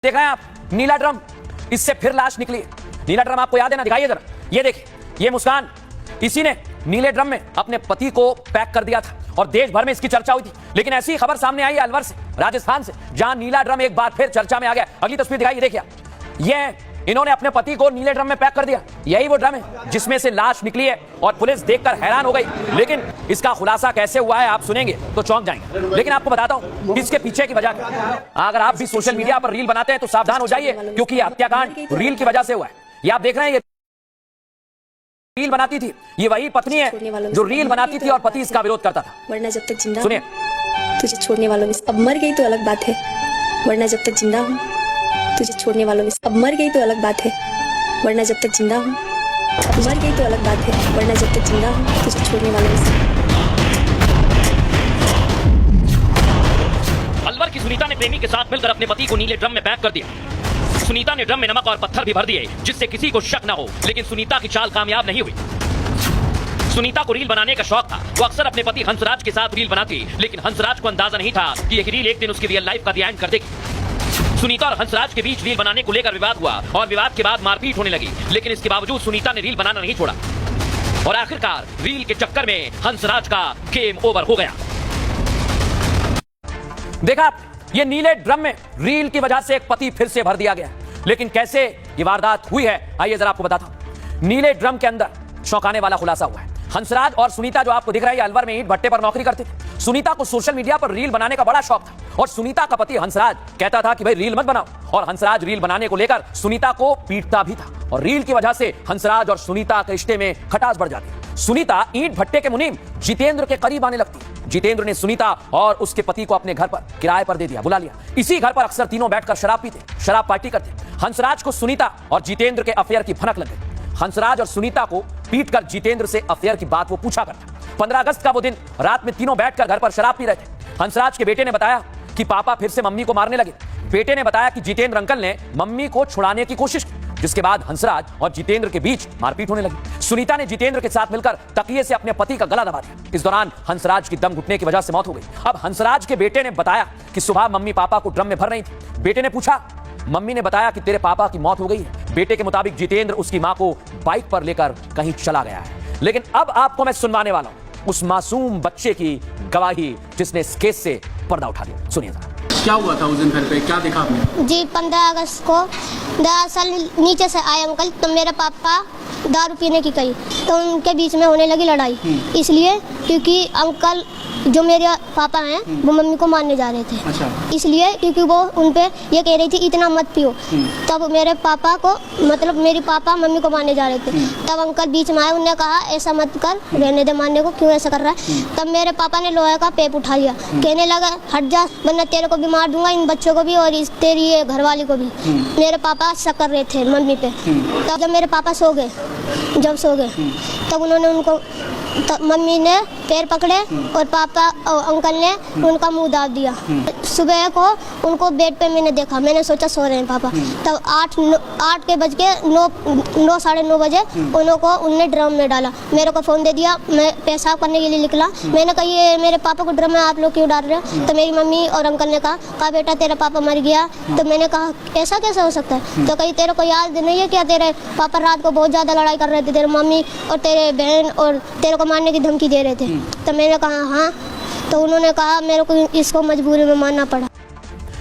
देख रहे हैं आप नीला ड्रम, इससे फिर लाश निकली। नीला ड्रम आपको याद है ना, दिखाइए जरा। ये देखिए, ये मुस्कान, इसी ने नीले ड्रम में अपने पति को पैक कर दिया था और देश भर में इसकी चर्चा हुई थी। लेकिन ऐसी खबर सामने आई अलवर से, राजस्थान से, जहां नीला ड्रम एक बार फिर चर्चा में आ गया। अगली तस्वीर दिखाइए, देखिए ये इन्होंने अपने पति को नीले ड्रम में पैक कर दिया। यही वो ड्रम है जिसमें से लाश निकली है और पुलिस देखकर हैरान हो गई। लेकिन इसका खुलासा कैसे हुआ है आप सुनेंगे तो चौंक जाएंगे। लेकिन आपको बताता हूं इसके पीछे की वजह क्या। अगर आप भी सोशल मीडिया पर रील बनाते हैं तो सावधान हो जाइए, क्योंकि यह हत्याकांड रील की वजह से हुआ है। ये आप देख रहे हैं, ये रील बनाती थी, ये वही पत्नी है जो रील बनाती थी और पति इसका विरोध करता था। वरना जब तक जिंदा सुनिए, तुझे छोड़ने वालों में अब मर गई तो अलग बात है, वरना जब तक जिंदा हूँ तुझे छोड़ने वालों में अब मर गई तो अलग बात है, वरना जब तक जिंदा हूँ अब मर गई तो अलग बात है, वरना जब तक जिंदा हूँ तुझे छोड़ने वालों में। अलवर की सुनीता ने प्रेमी के साथ मिलकर अपने पति को नीले ड्रम में पैक कर दिया। सुनीता ने ड्रम में नमक और पत्थर भी भर दिए जिससे किसी को शक न हो, लेकिन सुनीता की चाल कामयाब नहीं हुई। सुनीता को रील बनाने का शौक था। वो अक्सर अपने पति हंसराज के साथ रील बनाती, लेकिन हंसराज को अंदाजा नहीं था कि यह रील एक दिन उसकी रियल लाइफ का द एंड कर देगी। सुनीता और हंसराज के बीच रील बनाने को लेकर विवाद हुआ और विवाद के बाद मारपीट होने लगी, लेकिन इसके बावजूद सुनीता ने रील बनाना नहीं छोड़ा और आखिरकार रील के चक्कर में हंसराज का गेम ओवर हो गया। देखा आप, ये नीले ड्रम में रील की वजह से एक पति फिर से भर दिया गया। लेकिन कैसे ये वारदात हुई है, आइए जरा आपको बताता हूं। नीले ड्रम के अंदर चौंकाने वाला खुलासा हुआ है। हंसराज और सुनीता जो आपको दिख रहा है, ये अलवर में ईंट भट्टे पर नौकरी करते थे। सुनीता को सोशल मीडिया पर रील बनाने का बड़ा शौक था और सुनीता का पति हंसराज कहता था कि भाई रील मत बनाओ, और हंसराज रील बनाने को लेकर सुनीता को पीटता भी था और रील की वजह से हंसराज और सुनीता के रिश्ते में खटास बढ़ जाती। सुनीता ईंट भट्टे के मुनीम जितेंद्र के करीब आने लगती। जितेंद्र ने सुनीता और उसके पति को अपने घर पर किराए पर दे दिया, बुला लिया। इसी घर पर अक्सर तीनों बैठकर शराब पीते, शराब पार्टी करते। हंसराज को सुनीता और जितेंद्र के अफेयर की भनक लग गई। हंसराज और सुनीता को पीटकर जितेंद्र से अफेयर की बात वो पूछा करता। 15 अगस्त का वो दिन, रात में तीनों बैठकर घर पर शराब पी रहे थे। हंसराज के बेटे ने बताया कि पापा फिर से मम्मी को मारने लगे। बेटे ने बताया कि जितेंद्र अंकल ने मम्मी को छुड़ाने की कोशिश की, जिसके बाद हंसराज और जितेंद्र के बीच मारपीट होने लगी। सुनीता ने जितेंद्र के साथ मिलकर तकिए से अपने पति का गला दबा दिया। इस दौरान हंसराज की दम घुटने की वजह से मौत हो गई। अब हंसराज के बेटे ने बताया कि सुबह मम्मी पापा को ड्रम में भर रही थी। बेटे ने पूछा, मम्मी ने बताया कि तेरे पापा की मौत हो गई है। बेटे के मुताबिक जितेंद्र उसकी मां को बाइक पर लेकर कहीं चला गया है। लेकिन अब आपको मैं सुनवाने वाला हूं उस मासूम बच्चे की गवाही जिसने इस केस से पर्दा उठा दिया। सुनिए जरा। क्या हुआ था उस दिन घर पे, क्या देखा आपने? जी 15 अगस्त को दरअसल नीचे से आए अंकल, तो मेरे पापा दारू पीने की कही, तो उनके बीच में होने लगी लड़ाई। इसलिए क्योंकि अंकल जो मेरे पापा हैं वो मम्मी को मारने जा रहे थे। अच्छा। इसलिए क्योंकि वो उन पे ये कह रही थी इतना मत पियो। तब मेरे पापा को, मतलब मेरे पापा मम्मी को मारने जा रहे थे। तब अंकल बीच में आए, उन्होंने कहा ऐसा मत कर, रहने दे मारने को, क्यों ऐसा कर रहा है। तब मेरे पापा ने लोहे का पेप उठा लिया, कहने लगा हट जा वरना तेरे को भी मार दूंगा, इन बच्चों को भी और इस तेरी ये घरवाली को भी। मेरे पापा शक कर रहे थे मम्मी पे। तब जब मेरे पापा सो गए, तब उन्होंने उनको, मम्मी ने पैर पकड़े और पापा और अंकल ने उनका मुंह दाब दिया। सुबह को उनको बेड पे मैंने देखा, मैंने सोचा सो रहे हैं पापा। तब 8 के बज के 9 साढ़े 9 बजे उनने ड्रम में डाला। मेरे को फ़ोन दे दिया, मैं पेशाब करने के लिए निकला। मैंने कहा ये मेरे पापा को ड्रम में आप लोग क्यों डाल रहे हो। तो मेरी मम्मी और अंकल ने कहा बेटा तेरा पापा मर गया। तो मैंने कहा ऐसा कैसे हो सकता है। तो कहीं तेरे को याद नहीं है क्या, तेरे पापा रात को बहुत ज़्यादा लड़ाई कर रहे थे, तेरे मम्मी और तेरे बहन और तेरे को मारने की धमकी दे रहे थे। तो मैंने कहा हाँ। तो उन्होंने कहा मेरे को इसको मजबूरी में मानना पड़ा।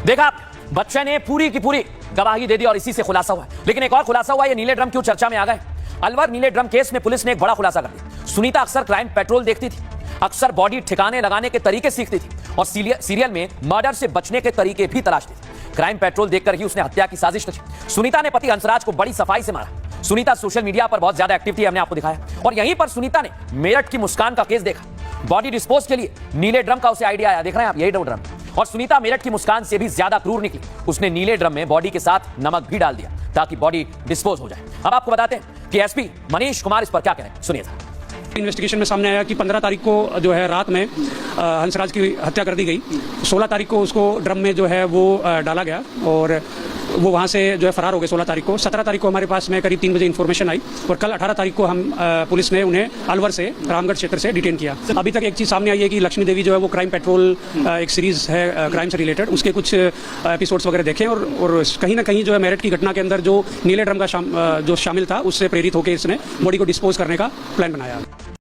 देखा, बच्चे ने पूरी की पूरी गवाही दे दी और इसी से खुलासा हुआ। लेकिन एक और खुलासा हुआ, ये नीले ड्रम क्यों चर्चा में आ गए। अलवर नीले ड्रम केस में पुलिस ने एक बड़ा खुलासा कर दिया। सुनीता अक्सर क्राइम पेट्रोल देखती थी, अक्सर बॉडी ठिकाने लगाने के तरीके सीखती थी और सीरियल में मर्डर से बचने के तरीके भी तलाशती थी। क्राइम पेट्रोल देखकर ही उसने हत्या की साजिश रची। सुनीता ने पति हंसराज को बड़ी सफाई से मारा। सुनीता सोशल मीडिया पर बहुत ज्यादा एक्टिव थी, हमने आपको दिखाया। और यहीं पर सुनीता ने मेरठ की मुस्कान का केस देखा। बॉडी डिस्पोज के लिए नीले ड्रम का उसे आइडिया आया, देख रहे हैं आप, यही ड्रम। और सुनीता मेरठ की मुस्कान से भी ज्यादा क्रूर निकली। उसने नीले ड्रम में बॉडी के साथ नमक भी डाल दिया ताकि बॉडी डिस्पोज हो जाए। अब आपको बताते हैं कि एसपी मनीष कुमार इस पर क्या कह रहे हैं, सुनिए। इन्वेस्टिगेशन में सामने आया कि 15 तारीख को जो है रात में हंसराज की हत्या कर दी गई। 16 तारीख को उसको ड्रम में जो है वो डाला गया और वो वहाँ से जो है फरार हो गए 16 तारीख को। 17 तारीख को हमारे पास में करीब 3 बजे इन्फॉर्मेशन आई और कल 18 तारीख को हम पुलिस ने उन्हें अलवर से रामगढ़ क्षेत्र से डिटेन किया। अभी तक एक चीज़ सामने आई है कि लक्ष्मी देवी जो है वो क्राइम पेट्रोल एक सीरीज़ है क्राइम से रिलेटेड, उसके कुछ एपिसोड्स वगैरह देखें और कहीं ना कहीं जो है मेरठ की घटना के अंदर जो नीले ड्रम का जो शामिल था उससे प्रेरित होकर इसने बॉडी को डिस्पोज करने का प्लान बनाया।